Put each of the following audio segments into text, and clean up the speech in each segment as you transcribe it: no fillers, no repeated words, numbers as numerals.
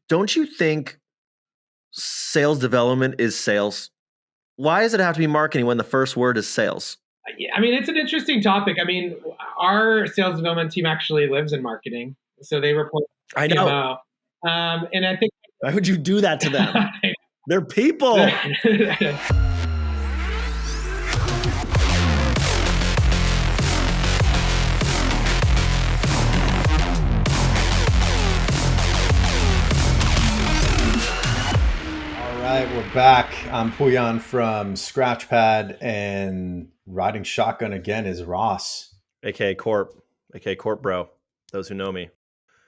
don't you think sales development is sales? Why does it have to be marketing when the first word is sales? Yeah, I mean, it's an interesting topic. I mean, our sales development team actually lives in marketing, so they report to I know. CMO. And I think why would you do that to them? They're people. All right, we're back. I'm Pouyan from Scratchpad, and riding shotgun again is Ross. AKA Corp. AKA Corp bro. Those who know me.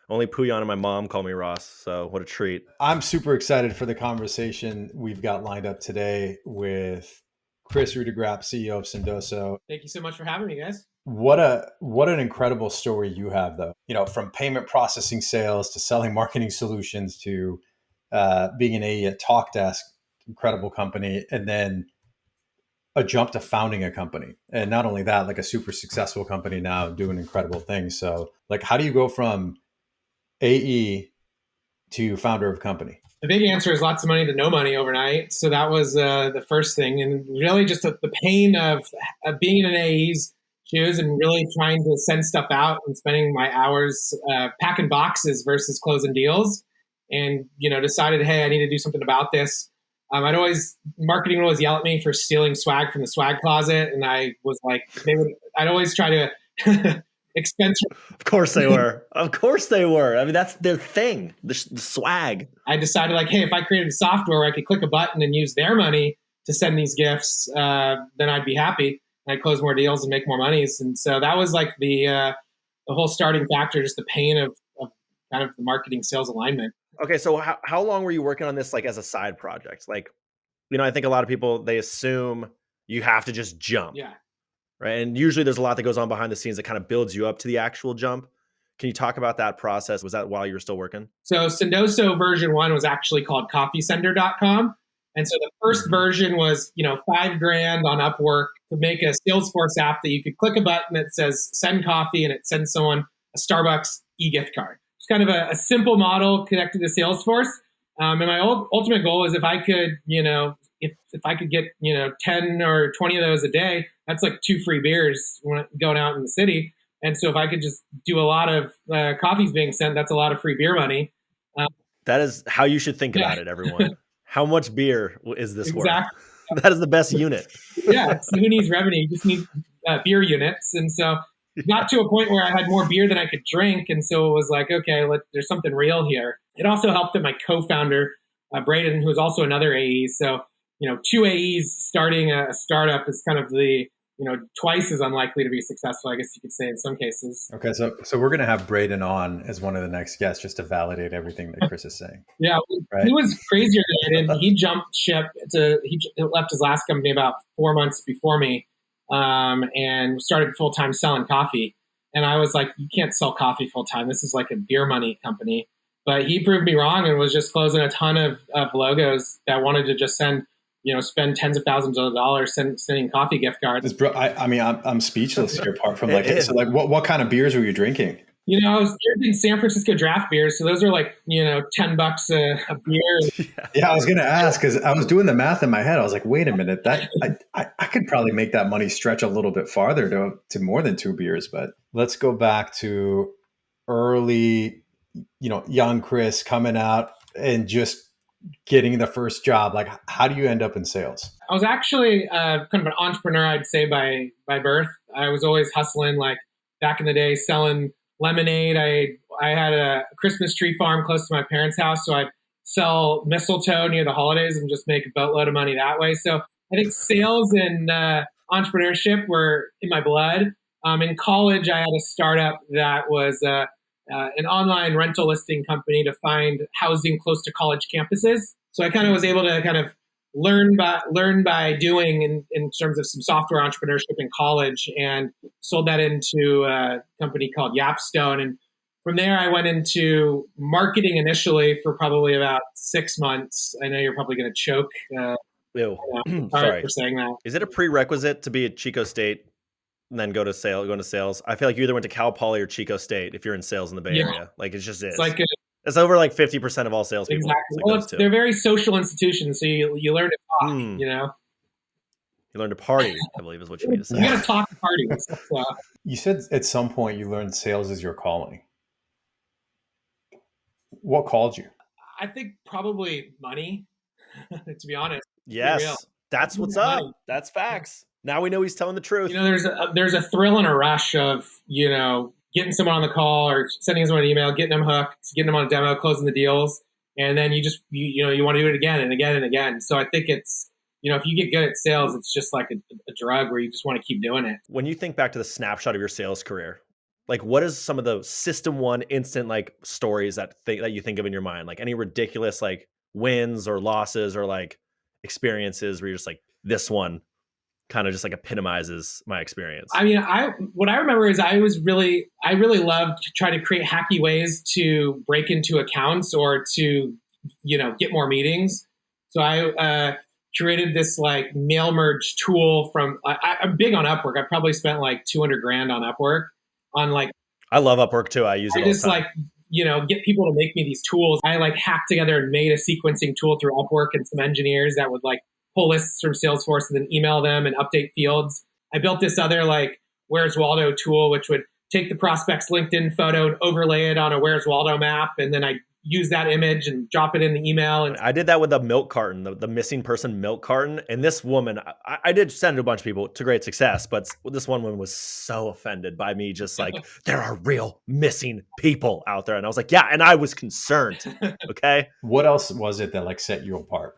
Only Pouyan and my mom call me Ross, so what a treat. I'm super excited for the conversation we've got lined up today with Kris Rudeegraap, CEO of Sendoso. Thank you so much for having me, guys. What an incredible story you have, though. You know, from payment processing sales to selling marketing solutions to being an AE at TalkDesk, incredible company, and then a jump to founding a company. And not only that, like a super successful company now doing incredible things. So like, how do you go from AE to founder of a company? The big answer is lots of money to no money overnight. So that was the first thing. And really just the pain of being in an AE's shoes and really trying to send stuff out and spending my hours packing boxes versus closing deals. And, you know, decided, hey, I need to do something about this. Marketing would always yell at me for stealing swag from the swag closet. And I was like, I'd always try to expense. Of course they were. Of course they were. I mean, that's their thing, the swag. I decided like, hey, if I created software where I could click a button and use their money to send these gifts, then I'd be happy. And I'd close more deals and make more monies. And so that was like the whole starting factor, just the pain of kind of the marketing sales alignment. Okay, so how long were you working on this, like as a side project? Like, you know, I think a lot of people, they assume you have to just jump. Yeah. Right. And usually there's a lot that goes on behind the scenes that kind of builds you up to the actual jump. Can you talk about that process? Was that while you were still working? So Sendoso version 1 was actually called coffeesender.com. And so the first version was, you know, $5,000 on Upwork to make a Salesforce app that you could click a button that says send coffee and it sends someone a Starbucks e-gift card. It's kind of a simple model connected to Salesforce. And my ultimate goal is if I could, you know, if I could get, you know, 10 or 20 of those a day, that's like 2 free beers going out in the city. And so if I could just do a lot of coffees being sent, that's a lot of free beer money. That is how you should think about it, everyone. How much beer is this exactly. worth? That is the best unit. Yeah. So who needs revenue? You just need beer units. And so got to a point where I had more beer than I could drink. And so it was like, okay, there's something real here. It also helped that my co-founder, Braden, who is also another AE. So, you know, 2 AEs starting a startup is kind of the, you know, twice as unlikely to be successful, I guess you could say in some cases. Okay. So we're going to have Braden on as one of the next guests just to validate everything that Kris is saying. Yeah. Right? He was crazier than I did. He jumped ship he left his last company about 4 months before me. And started full-time selling coffee. And I was like, you can't sell coffee full-time. This is like a beer money company. But he proved me wrong and was just closing a ton of logos that wanted to just spend tens of thousands of dollars sending coffee gift cards. I'm speechless here apart from so like what kind of beers were you drinking? You know, I was drinking San Francisco draft beers. So those are like, you know, $10 a beer. Yeah, I was going to ask because I was doing the math in my head. I was like, wait a minute, that I could probably make that money stretch a little bit farther to more than 2 beers. But let's go back to early, you know, young Kris coming out and just getting the first job. Like, how do you end up in sales? I was actually kind of an entrepreneur, I'd say, by birth. I was always hustling, like back in the day, selling lemonade. I had a Christmas tree farm close to my parents' house, so I'd sell mistletoe near the holidays and just make a boatload of money that way. So I think sales and entrepreneurship were in my blood. In college, I had a startup that was an online rental listing company to find housing close to college campuses. So I kind of was able to kind of learn by doing in terms of some software entrepreneurship in college, and sold that into a company called Yapstone. And from there, I went into marketing initially for probably about 6 months. I know you're probably going to choke. Sorry for saying that. Is it a prerequisite to be at Chico State and then go into sales? I feel like you either went to Cal Poly or Chico State if you're in sales in the Bay Area. Like it just is. It's like It's over like 50% of all salespeople. Exactly. Like Well, those two. they're very social institutions, so you learn to talk. You know, you learn to party, I believe, is what you mean to say. You got to talk at parties. So. You said at some point you learned sales is your calling. What called you? I think probably money. To be honest. Yes, that's what's up. Money. That's facts. Now we know he's telling the truth. You know, there's a thrill and a rush of, you know, getting someone on the call or sending someone an email, getting them hooked, getting them on a demo, closing the deals, and then you want to do it again and again and again. So I think it's, you know, if you get good at sales, it's just like a drug where you just want to keep doing it. When you think back to the snapshot of your sales career, like what is some of the system one instant like stories that you think of in your mind? Like any ridiculous like wins or losses or like experiences where you're just like, this one kind of just like epitomizes my experience. I mean, what I remember is I really loved to try to create hacky ways to break into accounts or to, you know, get more meetings. So I created this like mail merge tool from, I'm big on Upwork. I probably spent like $200,000 on Upwork on like, I love Upwork too. I use it all the time. Like, you know, get people to make me these tools. I like hacked together and made a sequencing tool through Upwork and some engineers that would like pull lists from Salesforce and then email them and update fields. I built this other like Where's Waldo tool, which would take the prospect's LinkedIn photo and overlay it on a Where's Waldo map. And then I use that image and drop it in the email. And I did that with the milk carton, the missing person milk carton. And this woman, I did send to a bunch of people to great success, but this one woman was so offended by me just like, there are real missing people out there. And I was like, yeah, and I was concerned. Okay. What else was it that like set you apart?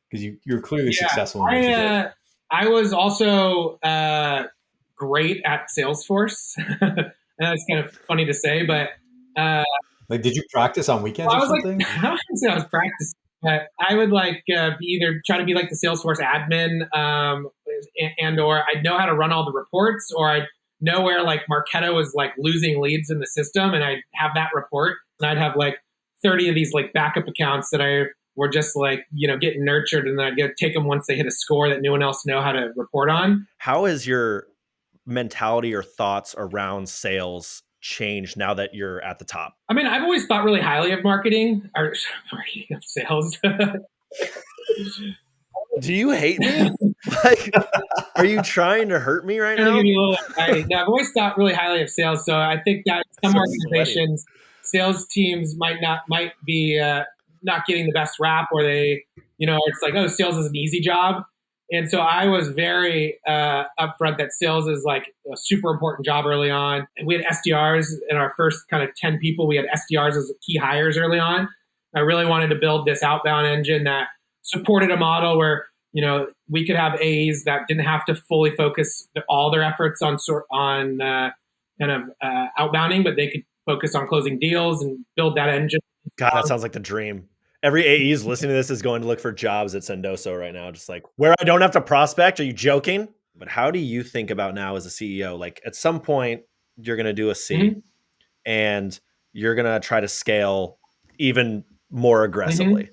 Because you're clearly successful in what you did. I was also great at Salesforce. And that's kind of funny to say, but like, did you practice on weekends or something? Like, I wouldn't say I was practicing, but I would like either try to be like the Salesforce admin, and or I'd know how to run all the reports, or I'd know where like Marketo was like losing leads in the system, and I'd have that report, and I'd have like 30 of these like backup accounts that I were just like, you know, getting nurtured, and then I'd take them once they hit a score that no one else know how to report on. How is your mentality or thoughts around sales changed now that you're at the top? I mean, I've always thought really highly of marketing or of sales. Do you hate me? Like, are you trying to hurt me right now? I've always thought really highly of sales. So I think that some organizations, sales teams might be not getting the best rap, or they, you know, it's like, oh, sales is an easy job. And so I was very upfront that sales is like a super important job early on. And we had SDRs in our first kind of 10 people. We had SDRs as key hires early on. I really wanted to build this outbound engine that supported a model where, you know, we could have A's that didn't have to fully focus all their efforts on outbounding, but they could focus on closing deals and build that engine. God, that sounds like the dream. Every AE is listening to this is going to look for jobs at Sendoso right now. Just like, where I don't have to prospect. Are you joking? But how do you think about now as a CEO? Like at some point you're going to do a C and you're going to try to scale even more aggressively.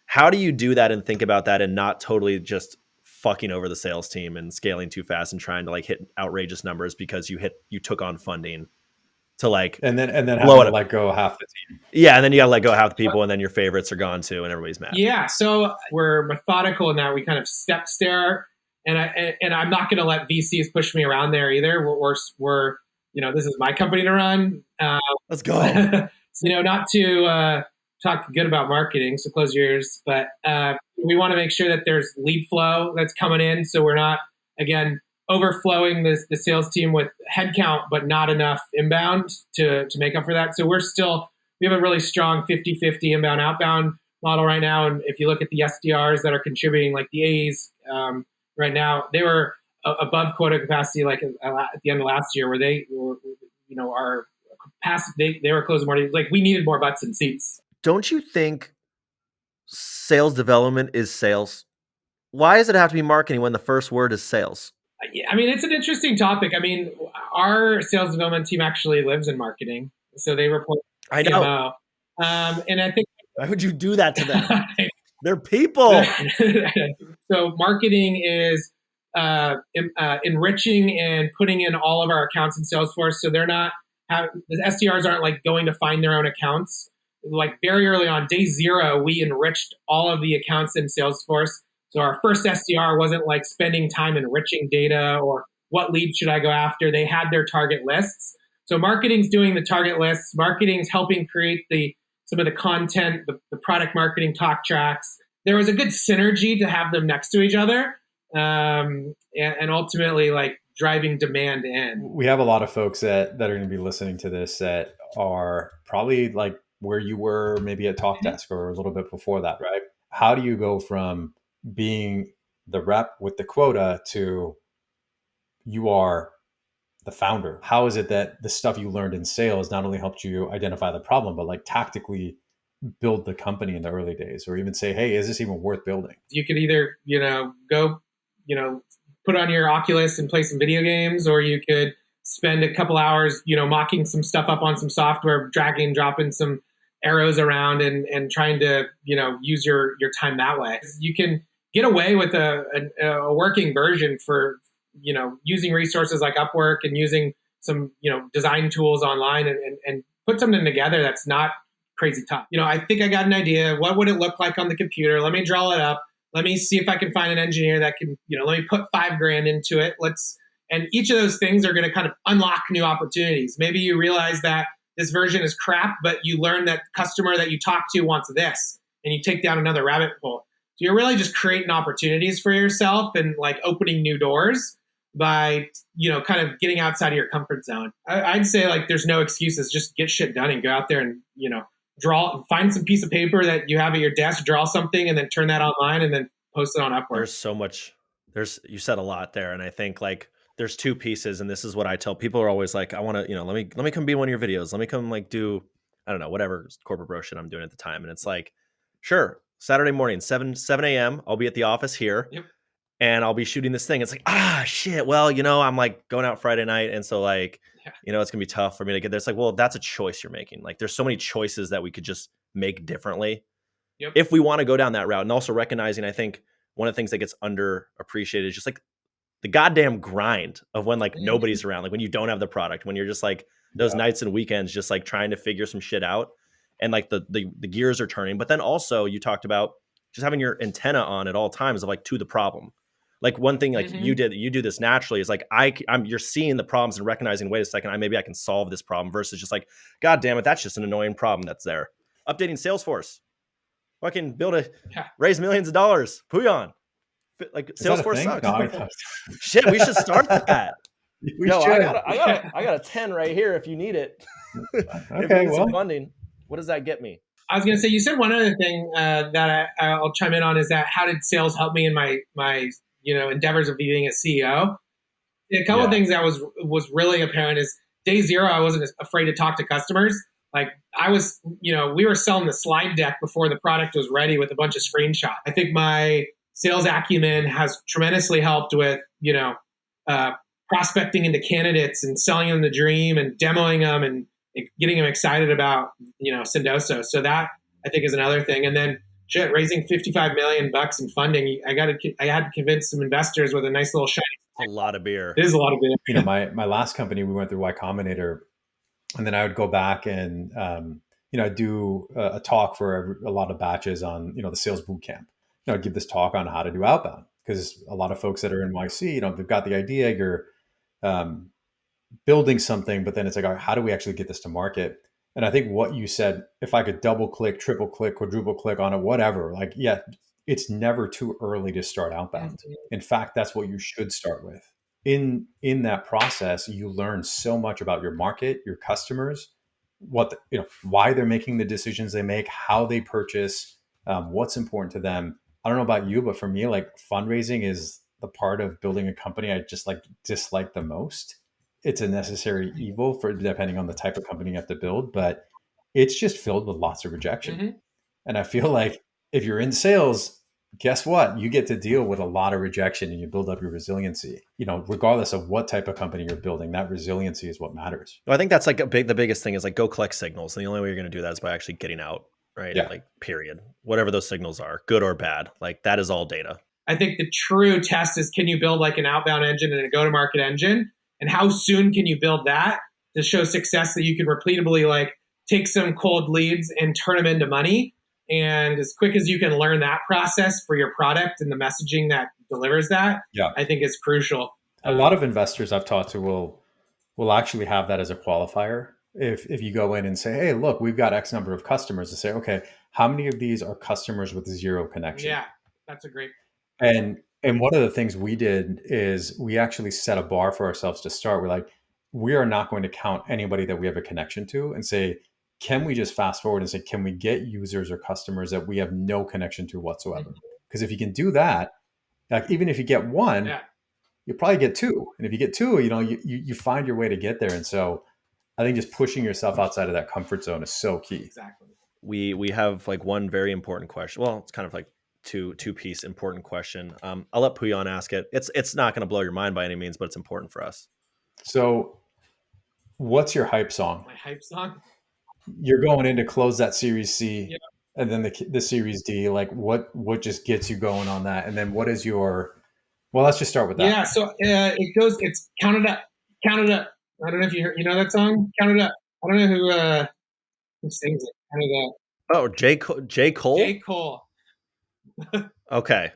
How do you do that and think about that and not totally just fucking over the sales team and scaling too fast and trying to like hit outrageous numbers because you took on funding to like, and then have to let go of half the team. Yeah. And then you got to let go of half the people, and then your favorites are gone too, and everybody's mad. Yeah. So we're methodical in that we kind of step stare, and I'm not going to let VCs push me around there either. We're you know, this is my company to run. Let's go. You know, not to talk good about marketing, so close your ears, but we want to make sure that there's lead flow that's coming in. So we're not, again, overflowing the sales team with headcount, but not enough inbound to make up for that. So we have a really strong 50-50 inbound outbound model right now. And if you look at the SDRs that are contributing, like the A's right now, they were above quota capacity, like at the end of last year, where they were, you know, our capacity, they were closing more. Like we needed more butts and seats. Don't you think sales development is sales? Why does it have to be marketing when the first word is sales? I mean, it's an interesting topic. I mean, our sales development team actually lives in marketing, so they report to the CMO. And I think, why would you do that to them? They're people. So marketing is enriching and putting in all of our accounts in Salesforce. So they're not the SDRs aren't like going to find their own accounts. like very early on, day zero, we enriched all of the accounts in Salesforce. So our first SDR wasn't like spending time enriching data or what lead should I go after. They had their target lists. So marketing's doing the target lists. Marketing's helping create some of the content, the product marketing talk tracks. There was a good synergy to have them next to each other, and ultimately like driving demand in. We have a lot of folks that are going to be listening to this that are probably like where you were maybe at TalkDesk or a little bit before that, right? How do you go from being the rep with the quota to you are the founder? How is it that the stuff you learned in sales not only helped you identify the problem, but like tactically build the company in the early days, or even say, hey, is this even worth building? You could either, go, put on your Oculus and play some video games, or you could spend a couple hours, mocking some stuff up on some software, dragging and dropping some arrows around and trying to, use your time that way. You can get away with a working version for, using resources like Upwork and using some, design tools online and put something together that's not crazy tough. I think I got an idea. What would it look like on the computer? Let me draw it up. Let me see if I can find an engineer that can, let me put $5,000 into it. And each of those things are going to kind of unlock new opportunities. Maybe you realize that this version is crap, but you learn that the customer that you talk to wants this, and you take down another rabbit hole. So you're really just creating opportunities for yourself and like opening new doors by, kind of getting outside of your comfort zone. I'd say like there's no excuses. Just get shit done and go out there and, find some piece of paper that you have at your desk, draw something, and then turn that online and then post it on Upwork. There's so much. You said a lot there, and I think like there's two pieces, and this is what I tell people are always like, I want to, let me come be one of your videos. Let me come like do, I don't know, whatever corporate bro shit I'm doing at the time. And it's like, sure, Saturday morning, 7 a.m. I'll be at the office here. Yep. And I'll be shooting this thing. It's like, shit. Well, I'm like going out Friday night. And so like, it's going to be tough for me to get there. It's like, well, that's a choice you're making. Like there's so many choices that we could just make differently. Yep. If we want to go down that route. And also recognizing, I think one of the things that gets underappreciated is just like the goddamn grind of when like nobody's around, like when you don't have the product, when you're just like those nights and weekends, just like trying to figure some shit out and like the gears are turning. But then also you talked about just having your antenna on at all times of like to the problem. Like one thing like you do this naturally is like you're seeing the problems and recognizing, wait a second, maybe I can solve this problem versus just like, God damn it, that's just an annoying problem that's there. Updating Salesforce. Fucking raise millions of dollars. Pouyan. Like Salesforce sucks. No, shit, we should start that. I got a 10 right here if you need it. Okay, some funding. What does that get me? I was going to say, you said one other thing that I'll chime in on is that how did sales help me in my endeavors of being a CEO? A couple of things that was really apparent is day zero, I wasn't afraid to talk to customers. Like I was, we were selling the slide deck before the product was ready with a bunch of screenshots. I think my sales acumen has tremendously helped with, prospecting into candidates and selling them the dream and demoing them and getting them excited about, Sendoso. So that I think is another thing. And then raising $55 million in funding. I had to convince some investors with a nice little shiny. A lot of beer. It is a lot of beer. My last company, we went through Y Combinator, and then I would go back and, do a talk for a lot of batches on, the sales boot camp. I'd give this talk on how to do outbound because a lot of folks that are in YC, they've got the idea, you're building something, but then it's like, all right, how do we actually get this to market? And I think what you said, if I could double click, triple click, quadruple click on it, whatever, it's never too early to start outbound. In fact, that's what you should start with. In that process, you learn so much about your market, your customers, why they're making the decisions they make, how they purchase, what's important to them. I don't know about you, but for me, like fundraising is the part of building a company I just dislike the most. It's a necessary evil for depending on the type of company you have to build, but it's just filled with lots of rejection. And I feel like if you're in sales, guess what? You get to deal with a lot of rejection and you build up your resiliency. Regardless of what type of company you're building, that resiliency is what matters. Well, I think that's like the biggest thing is like go collect signals. And the only way you're going to do that is by actually getting out, right? Yeah. Like period. Whatever those signals are, good or bad, like that is all data. I think the true test is, can you build like an outbound engine and a go-to-market engine? And how soon can you build that to show success that you can repeatably like take some cold leads and turn them into money. And as quick as you can learn that process for your product and the messaging that delivers that, I think is crucial. A lot of investors I've talked to will actually have that as a qualifier. If you go in and say, hey, look, we've got X number of customers, to say, okay, how many of these are customers with zero connection? Yeah, that's a great. And one of the things we did is we actually set a bar for ourselves to start. We're like, we are not going to count anybody that we have a connection to and say, can we just fast forward and say, can we get users or customers that we have no connection to whatsoever? Because if you can do that, like even if you get one, you'll probably get two. And if you get two, you find your way to get there. And so I think just pushing yourself outside of that comfort zone is so key. Exactly. We have like one very important question. Well, it's kind of like two-piece important question. I'll let Pouyan ask it. It's not going to blow your mind by any means, but it's important for us. So what's your hype song? My hype song? You're going in to close that Series C and then the Series D. Like what just gets you going on that? And then what is your, well, let's just start with that. Yeah. So it's Count It Up. Count It Up. I don't know if you know that song, Count It Up. I don't know who sings it. Count It Up. Oh, J. Cole? J. Cole. Okay.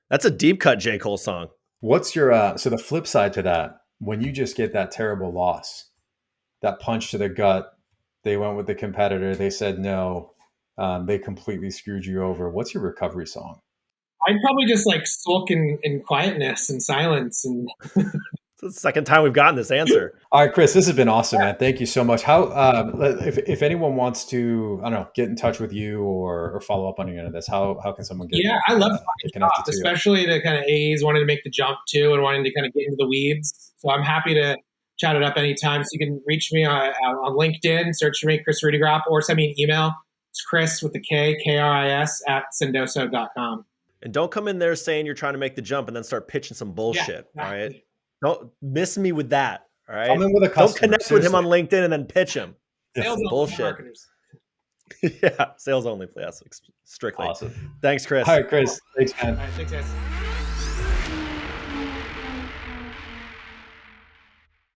That's a deep cut J. Cole song. What's your, so the flip side to that, when you just get that terrible loss, that punch to the gut, they went with the competitor, they said no, they completely screwed you over. What's your recovery song? I'd probably just like sulk in quietness and silence. And it's the second time we've gotten this answer. All right, Kris, this has been awesome, man. Thank you so much. How, if anyone wants to, I don't know, get in touch with you or follow up on any of this, how can someone get? Yeah, I love talking, especially to kind of AEs wanting to make the jump too and wanting to kind of get into the weeds. So I'm happy to chat it up anytime. So you can reach me on LinkedIn, search for me, Kris Rudeegraap, or send me an email. It's Kris with the K, Kris at Sendoso.com. And don't come in there saying you're trying to make the jump and then start pitching some bullshit. Yeah, exactly. All right. Don't miss me with that. All right. Come in with a customer. Don't connect with him on LinkedIn and then pitch him. Sales bullshit. Yeah. Sales only. Yes. Strictly. Awesome. Thanks, Kris. All right, Chris. Thanks, man. All right, thanks, guys.